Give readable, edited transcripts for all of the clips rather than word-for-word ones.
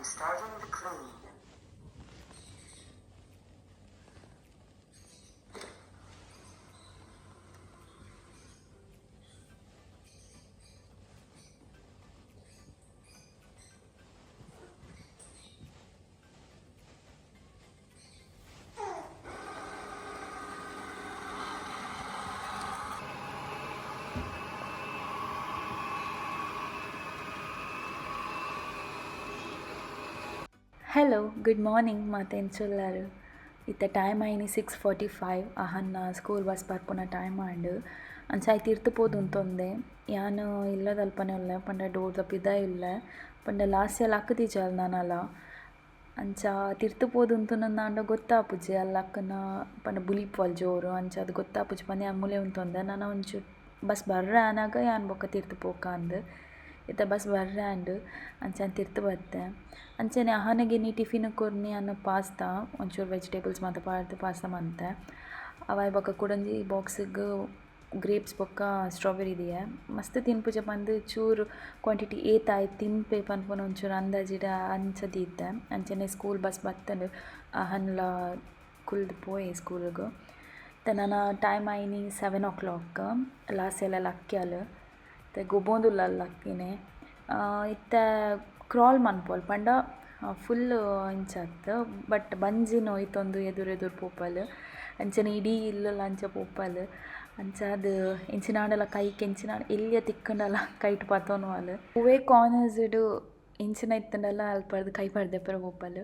starting the clean. Hello good morning మా తెంచుల్లారు ಇತ್ತ ಟೈಮ್ ಐನಿ 6:45 ಅಹನ್ನ ಸ್ಕೂಲ್ ಬಸ್ ಬರ್ಪುನ ಟೈಮ್ ಆಂಡ್ ಅಂಚಾಯ್ ತಿರ್ತುಪೋದುಂತೊಂದೆ ಯಾನ್ ಇಲ್ಲದಲ್ಪನೆ ಉಲ್ಲೆ ಪಂಡ ಡೋರ್ ತಪ್ಪಿದ ಇಲ್ಲೆ ಪಂಡ ಲಾಸ್ಟ್ ಇಯರ್ ಅಕ್ಕ ತೀಚಲ್ ನಾನಲ್ಲ ಅಂಚ ತಿರ್ತುಪೋದುಂತುನಂದಾಂಡ ಗೊತ್ತಾಪುಜಿ ಅಲ್ಲ ಅಕ್ಕನ ಪಂಡ ಬುಲಿಪುವಲ್ ಜೋರು ಅಂಚ ಅದು ಗೊತ್ತಾಪುಜಿ ಪಂಡ ಯಾನ್ ಮೂಲೆ ಉಂತೊಂದೆ ನಾನು ಒಂಚೂರು ಬಸ್ ಬರ್ರೆ ಆನಾಗ ಯಾನ್ ಬೊಕ್ಕ ತಿರ್ತುಪೋಕ ಅಂದ್ ಇತ್ತ ಬಸ್ ಬರ್ರೆ ಆಂಡ್ ಅಂಚಾನ್ ತಿರ್ತು ಬತ್ತೆ ಅಂಚನೆ ಅಹನಗೆ ನೀ ಟಿಫಿನ್ ಕೊರ್ನಿ ಅನ್ನ ಪಾಸ್ತಾ ಒಂಚೂರು ವೆಜಿಟೇಬಲ್ಸ್ ಮಾತ ಪಾಸ್ತಾ ಮಂತೆ ಅವಾಯ್ ಬೊಕ್ಕ ಕುಡಂಜಿ ಬಾಕ್ಸಿಗೆ ಗ್ರೇಪ್ಸ್ ಬೊಕ್ಕ ಸ್ಟ್ರಾಬೆರಿ ದಿಯೆ ಮಸ್ತ್ ತಿನ್ಪುಜ ಪಂದ್ ಚೂರು ಕ್ವಾಂಟಿಟಿ ಏತಾಯ್ ತಿನ್ಪೆ ಪನ್ಪುನ ಒಂಚೂರು ಅಂದಾಜಿಡ ಅಂಚದಿದ್ದೆ ಅಂಚನೆ ಸ್ಕೂಲ್ ಬಸ್ ಬತ್ತಂಡು ಅಹನ್ಲ ಕುಲ್ದು ಪೋಯೆ ಸ್ಕೂಲಿಗೆ ನನ್ನ ಟೈಮ್ ಐನಿ 7 o'clock ಲಾಸ್ಟ್ ಎಲ್ಲ ಲಕ್ಕ್ಯಾಲ್ ಇತ್ತೆ ಗೊಬೋಂದುಲ್ಲ ಲಕ್ಕಿನೆ ಇತ್ತೆ ಕ್ರಾಲ್ ಮನ್ಪೊಲ್ ಪಂಡ ಫುಲ್ ಇಂಚತ್ ಬಟ್ ಬಂಜಿನ ಒಯ್ತೊಂದು ಎದುರು ಪೋಪಲ್ ಅಂಚನೆ ಇಡೀ ಇಲ್ಲಲ್ಲ ಅಂಚ ಪೋಪಲ್ ಅಂಚ ಅದು ಇಂಚಿನಾಡಲ ಕೈಗೆ ಎಂಚಿನಾಡ ಎಲ್ಲಿಯ ತಿಕ್ಕಂಡಲ್ಲ ಕೈಟ್ ಪತೋನು ಅಲ್ ಹೂವೇ ಕಾರ್ನರ್ಸ್ ಇಡು ಇಂಚಿನ ಇತ್ತಂಡಲ್ಲ ಅಲ್ಪರ್ದು ಕೈ ಪಡ್ದೆಪ್ಪರ ಪೋಪಲ್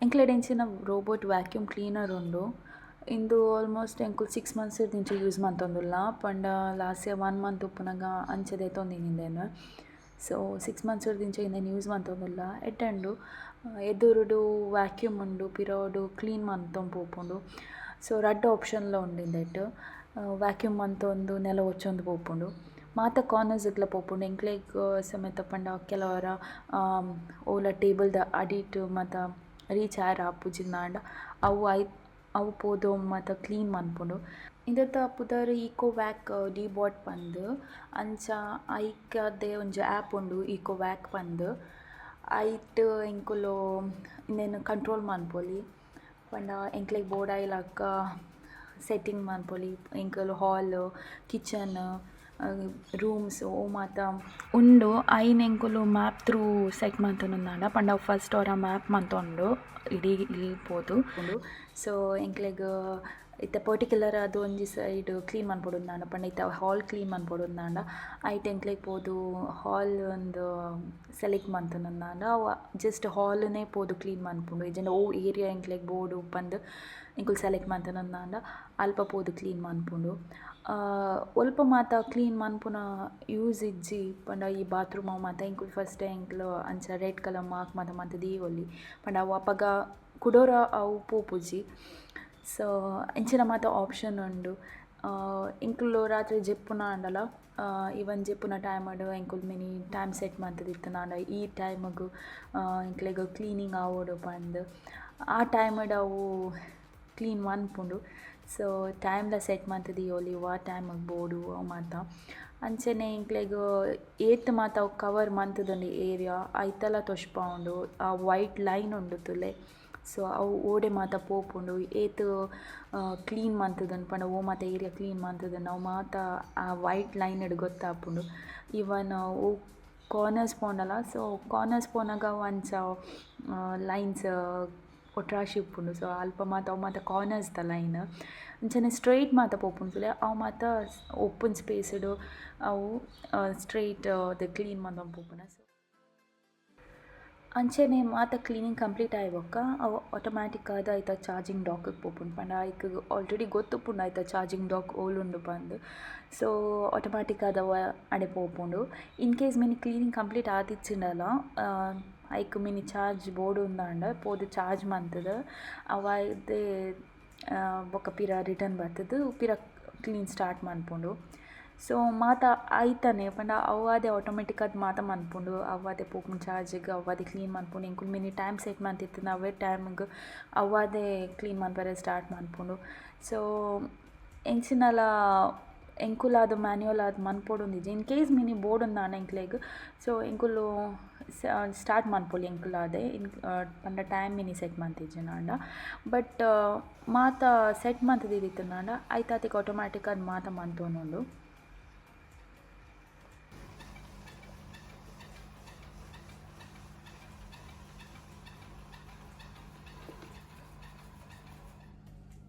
ಎಂಕ್ಲೆಡ್ ಇಂಚಿನ ರೋಬೋಟ್ ವ್ಯಾಕ್ಯೂಮ್ ಕ್ಲೀನರ್ ಉಂಡು ಇಂದು ಆಲ್ಮೋಸ್ಟ್ ಎಂಕುಲು 6 months ದಿಂಚ ಯೂಸ್ ಮಂತೊಂದುಲ್ಲ ಪಂಡ ಲಾಸ್ಟ್ ಇಯರ್ 1 month ಉಪ್ಪುನಗ ಅಂಚೆ ತೊಂದಿನಿಂದೇನು ಸೊ 6 months ದಿಂಚ ಇಂದೇನು ಯೂಸ್ ಮಂತೊಂದುಲ್ಲ ಎಟ್ಟಂಡು ಎದುರುಡು ವ್ಯಾಕ್ಯೂಮ್ ಉಂಡು ಪಿರೋಡು ಕ್ಲೀನ್ ಮಂತೊಂದು ಪೋಪುಂಡು ಸೊ ರಡ್ಡ್ ಆಪ್ಷನ್ಲ ಉಂಡಿಂದೆಟ್ ವ್ಯಾಕ್ಯೂಮ್ ಮಂತೊಂದು ನೆಲ ಒಚ್ಚೊಂದು ಪೋಪುಂಡು ಮಾತ ಕಾರ್ನರ್ಸ್ ಇಗ್ಲ ಪೋಪುಂಡು ಎಂಕ್ಲೆಗ್ ಸಮೇತ ಪಂಡ ಕೆಲವರ ಓಲ ಟೇಬಲ್ದ ಅಡಿಟ್ ಮಾತ ರೀಚ್ ಆಯ್ರ ಆಪುಜಿಂದಾಂಡ ಅವು ಪೋದು ಮತ್ತು ಕ್ಲೀನ್ ಮನ್ಪುಂಡು ಇಂದೆತ ಪುದರ್ ಈಕೋ ವ್ಯಾಕ್ ಡಿಬಾಟ್ ಪಂದ್ ಅಂಚ ಐಕದೆ ಒಂಜಿ ಆ್ಯಪ್ ಉಂಡು ಈಕೋ ವ್ಯಾಕ್ ಪಂದ್ ಐಟ್ ಎಂಕುಲು ಇಂದೆನ್ ಕಂಟ್ರೋಲ್ ಮನ್ಪೊಲಿ ಪಂಡ ಎಂಕ್ಲೆಗ್ ಬೋಡಾಯಿಲಕ್ಕ ಸೆಟ್ಟಿಂಗ್ ಮನ್ಪೊಲಿ ಎಂಕುಲು ಹಾಲ್ ಕಿಚನ್ ರೂಮ್ಸ್ ಓ ಮಾತ ಉಂಡು ಐನ್ ಎಂಕುಲು ಮ್ಯಾಪ್ ಥ್ರೂ ಸೆಟ್ ಮಂತೊಂದುಂದಾಂಡ ಪಂಡ ಫಸ್ಟ್ ಅವರ ಮ್ಯಾಪ್ ಮಂತೊಂಡು ಇಡೀ ಇಲ್ಪೋದು ಸೊ ಎಂಕ್ಲೆಗ್ ಇತ್ತೆ ಪರ್ಟಿಕ್ಯುಲರ್ ಅದು ಒಂಜಿ ಸೈಡ್ ಕ್ಲೀನ್ ಮನ್ಪೊಡುಂದಾಂಡ ಪಂಡ ಇತ್ತೆ ಹಾಲ್ ಕ್ಲೀನ್ ಮನ್ಪೊಡುಂದಾಂಡ ಐಟ್ ಎಂಕ್ಲೆಗ್ ಪೋದು ಹಾಲ್ ಒಂದು ಸೆಲೆಕ್ಟ್ ಮಂತೊಂದುಂದಾಂಡ ಅವ ಜಸ್ಟ್ ಹಾಲ್ನೇ ಪೋದು ಕ್ಲೀನ್ ಮನ್ಪುಂಡು ಇಜಂಡ ಓ ಏರಿಯಾ ಎಂಕ್ಲೆಗ್ ಬೋರ್ಡು ಉಪ್ಪಂದು ಎಂಕುಲು ಸೆಲೆಕ್ಟ್ ಮಂತೊಂದುಂದಾಂಡ ಅಲ್ಪ ಪೋದು ಕ್ಲೀನ್ ಮನ್ಪುಂಡು ಒಲ್ಪ ಮಾತ ಕ್ಲೀನ್ ಮನ್ಪುನ ಯೂಸ್ ಇಜ್ಜಿ ಪಂಡ ಈ ಬಾತ್ರೂಮ್ ಅವು ಮಾತ ಎಂಕುಲು ಫಸ್ಟ್ ಎಂಕ್ಲು ಅಂಚ ರೆಡ್ ಕಲರ್ ಮಾರ್ಕ್ ಮಾತ ದೀವೊಲಿ ಪಂಡ ಅವು ಅಪಗ ಕುಡೋರ ಅವು ಪೋಪುಜಿ ಸೊ ಇಂಚಿನ ಮಾತ ಆಪ್ಷನ್ ಉಂಡು ಎಂಕುಲು ರಾತ್ರಿ ಜೆಪ್ಪುನ ಅಂಡಲ ಇವನ್ ಜೆಪ್ಪುನ ಟೈಮಡ್ ಎಂಕುಲು ಮಿನಿ ಟೈಮ್ ಸೆಟ್ ಮಂತದಿತ್ತನಾಂಡ ಈ ಟೈಮಗು ಎಂಕ್ಲೆಗ್ ಕ್ಲೀನಿಂಗ್ ಆವೋಡು ಪಂದ್ ಆ ಟೈಮಡ್ ಅವು ಕ್ಲೀನ್ ಮನ್ಪುಂಡು ಸೊ ಟೈಮ್ಲ ಸೆಟ್ ಮಂತದಿಯೋಲಿ ವಾ ಟೈಮಿಗೆ ಬೋಡು ಅವು ಮಾತ ಅಂಚನೆ ಎಂಕ್ಲೆಗ್ ಏತ್ ಮಾತ ಅವು ಕವರ್ ಮಂತುದುಂಡು ಏರಿಯಾ ಐತಲ ತೊಷ್ಪಾವುಂಡು ಆ ವೈಟ್ ಲೈನ್ ಉಂಡು ತುಲೆ ಸೊ ಅವು ಓಡೆ ಮಾತ ಪೋಪುಂಡು ಏತ್ ಕ್ಲೀನ್ ಮಂತುದುಂಡು ಪಂಡ ಓ ಮಾತ ಏರಿಯಾ ಕ್ಲೀನ್ ಮಂತುದುಂಡು ಅವು ಮಾತ ಆ ವೈಟ್ ಲೈನ್ ಇಡ್ ಗೊತ್ತಾಪುಂಡು ಇವನ್ ಓ ಕಾರ್ನರ್ಸ್ ಪೋಂಡಲ ಸೊ ಕಾರ್ನರ್ಸ್ ಪೋನಾಗ ಅವು ಅಂಚ ಲೈನ್ಸ್ ಒಟ್ರಾಶಿ ಉಪ್ಪುಂಡು ಸೊ ಅಲ್ಪ ಮಾತ ಅವು ಮಾತ ಕಾರ್ನರ್ಸ್ ದ ಲೈನ್ ಅಂಚನೆ ಸ್ಟ್ರೈಟ್ ಮಾತ ಪೋಪುಂಡುಲೆ ಅವು ಮಾತ ಓಪನ್ ಸ್ಪೇಸ್ಡ್ ಅವು ಸ್ಟ್ರೈಟ್ ದ ಕ್ಲೀನ್ ಮಂತೊಂದು ಪೋಪುನ ಸೊ ಅಂಚನೆ ಮಾತ ಕ್ಲೀನಿಂಗ್ ಕಂಪ್ಲೀಟ್ ಆಯ್ಬೊಕ್ಕ ಅವು ಆಟೋಮ್ಯಾಟಿಕ್ ಆದ ಐತ ಚಾರ್ಜಿಂಗ್ ಡಾಕ್ಗೆ ಪೋಪುಂಡು ಪಂಡ ಐಕ್ ಆಲ್ರೆಡಿ ಗೊತ್ತುಪ್ಪುಂಡು ಐತ ಚಾರ್ಜಿಂಗ್ ಡಾಕ್ ಓಲುಂಡು ಪಂದ್ ಸೊ ಆಟೋಮ್ಯಾಟಿಕ್ ಆದವ ಅಡೆ ಪೋಪುಂಡು ಇನ್ ಕೇಸ್ ಮಿನಿ ಕ್ಲೀನಿಂಗ್ ಕಂಪ್ಲೀಟ್ ಆದಿಚ್ಚಿಂಡಲ ಐಕ್ ಮಿನಿ ಚಾರ್ಜ್ ಬೋರ್ಡ್ ಉಂದಾಂಡ ಪೋದು ಚಾರ್ಜ್ ಮಂತದ ಅವಾಯ್ದೆ ಬೊಕ್ಕ ಪಿರ ರಿಟರ್ನ್ ಬರ್ತದೆ ಪಿರ ಕ್ಲೀನ್ ಸ್ಟಾರ್ಟ್ ಮನ್ಪುಂಡು ಸೊ ಮಾತ ಐತನೆ ಪಂಡ ಅವಾದೆ ಆಟೋಮೆಟಿಕ್ ಅದು ಮಾತ ಮನ್ಪುಂಡು ಅವಾದೆ ಪೋಪುಂಡು ಚಾರ್ಜಿಗೆ ಅವಾದೆ ಕ್ಲೀನ್ ಮನ್ಪುಂಡು ಎಂಕುಲು ಮಿನಿ ಟೈಮ್ ಸೆಟ್ ಮಂತಿತ್ತು ಅವೇ ಟೈಮಿಗೆ ಅವಾದೆ ಕ್ಲೀನ್ ಮನ್ಪರೆ ಸ್ಟಾರ್ಟ್ ಮನ್ಪುಂಡು ಸೊ ಎಂಚಿನಲ ಎಂಕುಲು ಅದು ಮ್ಯಾನ್ಯುವಲ್ ಅದು ಮನ್ಪೊಡು ಒಂದಿಜ್ಜಿ ಇನ್ ಕೇಸ್ ಮಿನಿ ಬೋರ್ಡ್ ಉಂದಾಂಡ ಎಂಕ್ಲೆಗ್ ಸೊ ಎಂಕುಲು ಸ್ಟಾರ್ಟ್ ಮನ್ಪೊಲಿ ಎಂಕುಲು ಅದೇ ಪಂಡ ಟೈಮ್ ಮಿನಿ ಸೆಟ್ ಮಂತಿಜ್ಜಿನಾಂಡ ಬಟ್ ಮಾತ ಸೆಟ್ ಮಂತದಿರಿತ್ತುನಾಂಡ ಐತಾತಿಗೆ ಆಟೋಮ್ಯಾಟಿಕ್ ಅದು ಮಾತ ಮಂತೊಂದುಂಡು.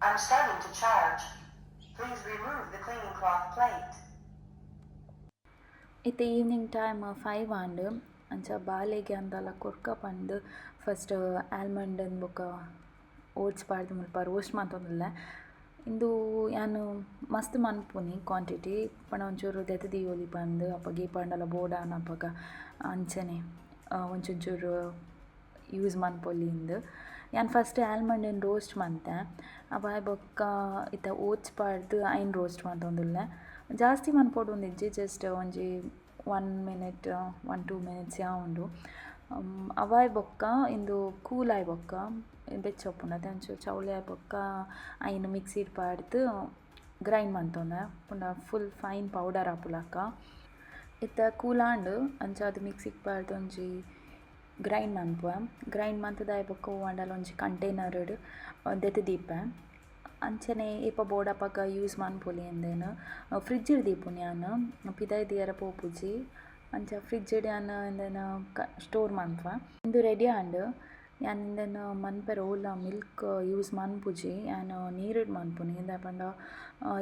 I'm starting to charge. Please remove the cleaning cloth plate. ಇತ್ತೆ ಈವ್ನಿಂಗ್ ಟೈಮ್ 5 ಆಂಡ್ ಅಂಚ ಬಾಲೆಗೆ ಅಂದಲ ಕೊರ್ಕ ಪಂದು ಫಸ್ಟ್ ಆಲ್ಮಂಡ್ ಬೊಕ ಓಟ್ಸ್ ಪಾಡ್ದು ಮುಲ್ಪ ರೋಸ್ಟ್ ಮಂತೊಂದುಲ್ಲೆ ಇಂದು ಯಾನು ಮಸ್ತ್ ಮನ್ಪುನಿ ಕ್ವಾಂಟಿಟಿ ಪಂಡ ಒಂಚೂರು ದೆತದಿಯೋಲಿ ಪಂದು ಅಪ್ಪಗೆ ಪಂಡಲ ಬೋಡಾನ ಅಪ್ಪಗ ಅಂಚನೆ ಒಂಚೂರು ಯೂಸ್ ಮನ್ಪೊಲಿಂದು ಯಾನು ಫಸ್ಟ್ ಆಲ್ಮಂಡ್ ರೋಸ್ಟ್ ಮಂತೆ ಅಪಾಯ್ ಬೊಕ್ಕ ಇತ್ತ ಓಟ್ಸ್ ಪಾಡ್ದು ಐನ್ ರೋಸ್ಟ್ ಮಂತೊಂದುಲ್ಲೆ ಜಾಸ್ತಿ ಮನ್ಪೊಡು ಒಂದಿಜ್ಜಿ ಜಸ್ಟ್ ಒಂಜಿ 1 ಮಿನಿಟ್ 1-2 ಮಿನಿಟ್ಸ್ ಉಂಡು ಅವಾಯ್ ಬೊಕ್ಕ ಇಂದು ಕೂಲ್ ಆಯ್ ಬೊಕ್ಕ ಬೆಚ್ಚೊಪ್ಪುಂಡು ಅದೇ ಒಂಚೂರು ಚೌಳಿ ಆಯ್ ಬೊಕ್ಕ ಐನ್ ಮಿಕ್ಸಿಡ್ ಪಾಡ್ದು ಗ್ರೈಂಡ್ ಮಂತೊಂದೆ ಪುಂಡ ಫುಲ್ ಫೈನ್ ಪೌಡರ್ ಆಪುಲಕ್ಕ ಇತ್ತ ಕೂಲಾಂಡ್ ಅಂಚ ಅದು ಮಿಕ್ಸಿಗೆ ಪಾಡ್ದು ಒಂಜಿ ಗ್ರೈಂಡ್ ಮನ್ಪುವೆ ಗ್ರೈಂಡ್ ಮಂತದಾಯ್ ಬೊಕ್ಕ ಅಂಡಲ ಒಂಜಿ ಕಂಟೈನರ್ಡ್ ದೆತ್ ದೀಪೆ ಅಂಚನೆ ಏಪ ಬೋಡಪ್ಪಗ ಯೂಸ್ ಮನ್ಪೊಲಿ ಎಂದೇನು ಫ್ರಿಡ್ಜ್ ದೀಪುನಿ ಯಾನು ಪಿದಾಯ್ ದಿಯರ ಪೋಪುಜಿ ಅಂಚ ಫ್ರಿಡ್ಜ್ ಯಾನು ಎಂದೇನು ಸ್ಟೋರ್ ಮನ್ಪುವೆ ಇಂದು ರೆಡಿ ಆಂಡ್ ಯಾನು ಇಂದೇನು ಮನ್ಪೆರ ಓಲ ಮಿಲ್ಕ್ ಯೂಸ್ ಮನ್ಪುಜಿ ಯಾನು ನೀರಿಡ್ ಮನ್ಪುನಿ ಇಂದ ಪಂಡ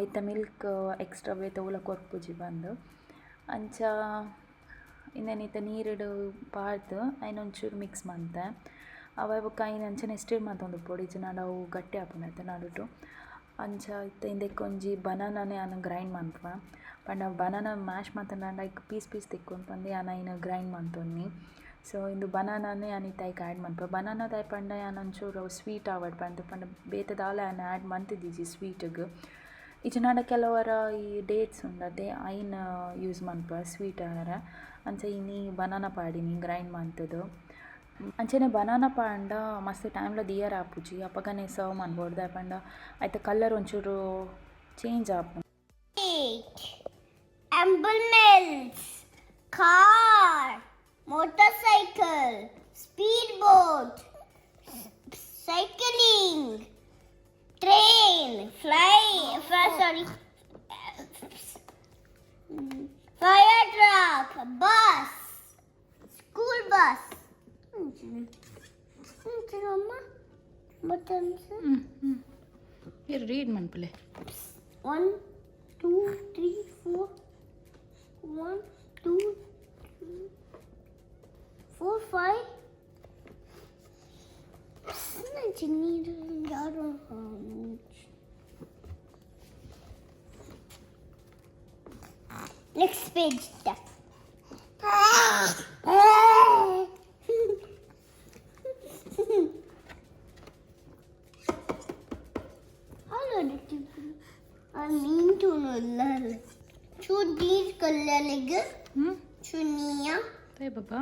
ಇತ್ತ ಮಿಲ್ಕ್ ಎಕ್ಸ್ಟ್ರಾ ಬೇತೆ ಓಲ ಕೊರ್ಪುಜಿ ಬಂದು ಅಂಚ ಇಂದೇನಿತ್ತ ನೀರಿಡು ಪಾಡ್ದು ಐನೊಂಚೂರು ಮಿಕ್ಸ್ ಮಂತೆ ಅವ ಬೊಕ್ಕ ಐನ್ ಅಂಚನೆ ಸ್ಟಿರ್ ಮಂತೊಂದು ಪೊಡಿಜಿ ನಾಡು ಅವು ಗಟ್ಟಿ ಆಪುಂಡೈತೆ ನಡುಟು ಅಂಚ ಇತ್ತ ಇಂದೆಕ್ ಒಂಜಿ ಬನಾನಾನೆ ಯಾನು ಗ್ರೈಂಡ್ ಮನ್ಪುವೆ ಪಂಡ ಬನಾನಾ ಮ್ಯಾಶ್ ಮಂತಂಡ ಐಕ್ ಪೀಸ್ ತಿಕ್ಕೊಂಡು ಪಂದು ಯಾನು ಐನು ಗ್ರೈಂಡ್ ಮಂತೊನ್ನಿ ಸೊ ಇಂದು ಬನಾನಾನೆ ಯಾನು ಇತ್ತ ಐಕ್ ಆ್ಯಡ್ ಮನ್ಪುವೆ ಬನಾನಾದಾಯ್ ಪಂಡ ಯಾನು ಒಂಚೂರು ಸ್ವೀಟ್ ಆವಡ್ ಪಂಡ ಬೇತದಾಲ ಯಾನು ಆ್ಯಡ್ ಮಂತಿದ್ದೀಜಿ ಸ್ವೀಟ್ಗೆ ಇಜ್ಜಿನಾಡ ಕೆಲವರ ಈ ಡೇಟ್ಸ್ ಉಂಡದೆ ಐನ್ ಯೂಸ್ ಮನ್ಪುವೆ ಸ್ವೀಟ್ ಆರ ಅಂಚ ಇನ್ನಿ ಬನಾನಾ ಪಾಡಿನಿ ಗ್ರೈಂಡ್ ಮಂತದು ಅಂಚನೆ ಬನಾನಾ ಪಾಂಡ ಮಸ್ತ್ ಟೈಮ್ಲ ದಿಯರ್ ಆಪುಜಿ ಅಪ್ಪಗನೆ ಸರ್ವ್ ಮನ್ಬೋಡ್ದು ಪಂಡ ಐತ ಕಲರ್ ಒಂಚೂರು change app ambulance, car, motorcycle, speedboat, cycling, train, fire truck, bus, school bus. ಇರು read ಮನ್ಪುಲೆ 1 2 3 4 1 2 4 5 next page. I mean to know. Should these color Chunia. Hey, Baba.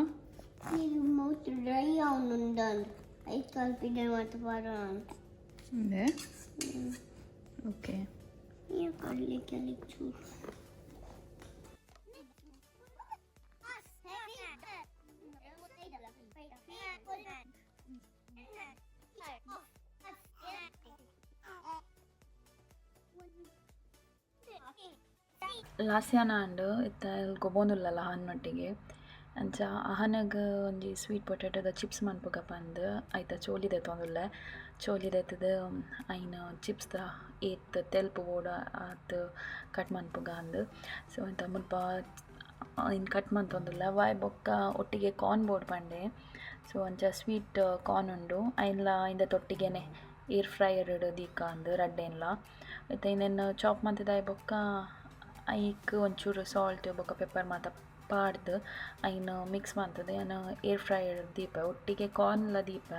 You most dry on undan. I can't be done with the water. Okay. You can lick too. ಲಾಸ್ಯಾನ ಅಂಡ್ ಇತ್ತ ಗೊಬೋಂದುಲ್ಲಲ್ಲ ಅಹನ್ ಮಟ್ಟಿಗೆ ಅಂಚ ಅಹನಗ ಒಂಜಿ sweet ಪೊಟ್ಯಾಟೋದ chips ಮನ್ಪುಗ ಪಂದು ಐತ ಚೋಲಿದೆ ತೊಂದುಲ್ಲೆ ಚೋಲಿದೆತ್ತದ ಐನ ಚಿಪ್ಸ್ದ ಏತ್ ತೆಲ್ಪು ಬೋಡ ಆತ್ ಕಟ್ ಮನ್ಪುಗ ಅಂದು ಸೊ ಇಂತ ಮುಲ್ಪ ಇನ್ನು ಕಟ್ ಮಂತೊಂದುಲ್ಲ ವಾಯ್ ಬೊಕ್ಕ ಒಟ್ಟಿಗೆ ಕಾರ್ನ್ ಬೋರ್ಡ್ ಪಂಡೆ ಸೊ ಅಂಚ ಸ್ವೀಟ್ ಕಾರ್ನ್ ಉಂಡು ಐನ್ಲ ಇಂದ ತೊಟ್ಟಿಗೆನೆ ಏರ್ ಫ್ರೈಯರ್ ದೀಕ ಅಂದು ರಡ್ಡೆನ್ಲ ಮತ್ತು ಇನ್ನೇನು ಚಾಪ್ ಮಂತದಾಯ್ ಬೊಕ್ಕ ಐಕ್ ಒಂಚೂರು ಸಾಲ್ಟ್ ಬೊಕ್ಕ ಪೆಪ್ಪರ್ ಮಾತ ಪಾಡ್ದು ಐನು ಮಿಕ್ಸ್ ಮಾಡ್ತದೆ ನಾನು ಏರ್ ಫ್ರೈಯರ್ ದೀಪ ಒಟ್ಟಿಗೆ ಕಾರ್ನ್ಲ ದೀಪ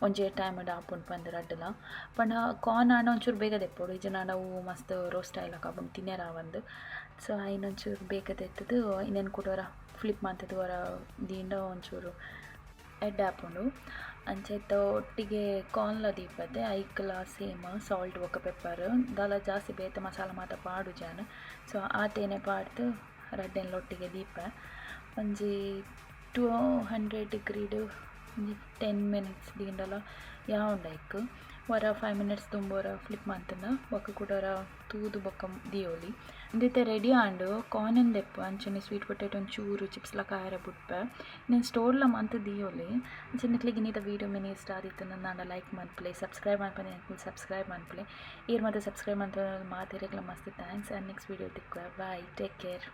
ಒಂಜೇ ಟೈಮ್ ಆಪುಂಡು ಪಂದು ರಡ್ಡಲ ಪಂಡ ಕಾರ್ನ್ ಆಂಡ ಒಂಚೂರು ಬೇಗ ತೆಪ್ಪೋಡು ಈಜ ನಾಡವು ಮಸ್ತ್ ರೋಸ್ಟ್ ಆಯ್ಲ ಕಾಪುಂಡು ತಿನ್ನೇರ ಒಂದು ಸೊ ಐನು ಒಂಚೂರು ಬೇಗ ತೆತ್ತದು ಇನ್ನೇನು ಕೊಡೋರ ಫ್ಲಿಪ್ ಮಾಡ್ತದೆ ಹೊರ ದಿಂಡ ಒಂಚೂರು ಎಡ್ ಆಪುಂಡು ಅಂಚೈತ ಒಟ್ಟಿಗೆ ಕಾರ್ನ್ಲ ದೀಪದೆ ಐಕ್ಲ ಸೇಮ್ ಸಾಲ್ಟ್ ಬೊಕ ಪೆಪ್ಪರ್ ದಾಲ ಜಾಸ್ತಿ ಬೇತೆ ಮಸಾಲ ಮಾತ ಪಾಡು ಜಾನ್ ಸೊ ಆತೇನೆ ಪಾಡ್ದು ರಡ್ಡೆನ್ಲ ಒಟ್ಟಿಗೆ ದೀಪ ಒಂಜಿ 200 ಡಿಗ್ರಿಡ್ ಒಂಜಿ 10 ಮಿನಿಟ್ಸ್ ದೀಂಡಲ ಯಾವುಂಡೈಕ್ ವರ 5 ಮಿನಿಟ್ಸ್ ತುಂಬೋರ ಫ್ಲಿಪ್ ಮಂತನ ಬೊಕ ಕೂಡರ ತೂದು ಬೊಕ ದಿಯೋಲಿ ಇಂದಿತ್ತೆ ರೆಡಿ ಆಂಡು ಕಾರ್ನ್ ದೆಪ್ಪು ಅಂಚನೆ ಸ್ವೀಟ್ ಪೊಟೇಟೊ ಒಂಚೂರು ಚಿಪ್ಸ್ಲ ಕಾಯರ ಬುಡ್ಪೆ ನೀನು ಸ್ಟೋರ್ಲ ಮಂತ್ ದಿಯೋಲಿ ಅಂಚನೆ ಗಿನಿದ ವೀಡಿಯೋ ಮಿನಿ ಇಷ್ಟ ಆದಿತ್ತು ನಾನು ಲೈಕ್ ಮನ್ಪಲೆ ಸಬ್ಸ್ಕ್ರೈಬ್ ಮನ್ಪಲೆ ಸಬ್ಸ್ಕ್ರೈಬ್ ಮನ್ಪಲೆ ಏರ್ ಮತ್ತೆ ಸಬ್ಸ್ಕ್ರೈಬ್ ಅಂತ ಮಾತಿರಕ್ಲ ಮಸ್ತ್ ಥ್ಯಾಂಕ್ಸ್ ಆ್ಯಂಡ್ ನೆಕ್ಸ್ಟ್ ವೀಡಿಯೋ ತಿಕ್ಕುವ ಬಾಯ್ ಟೇಕ್ ಕೇರ್.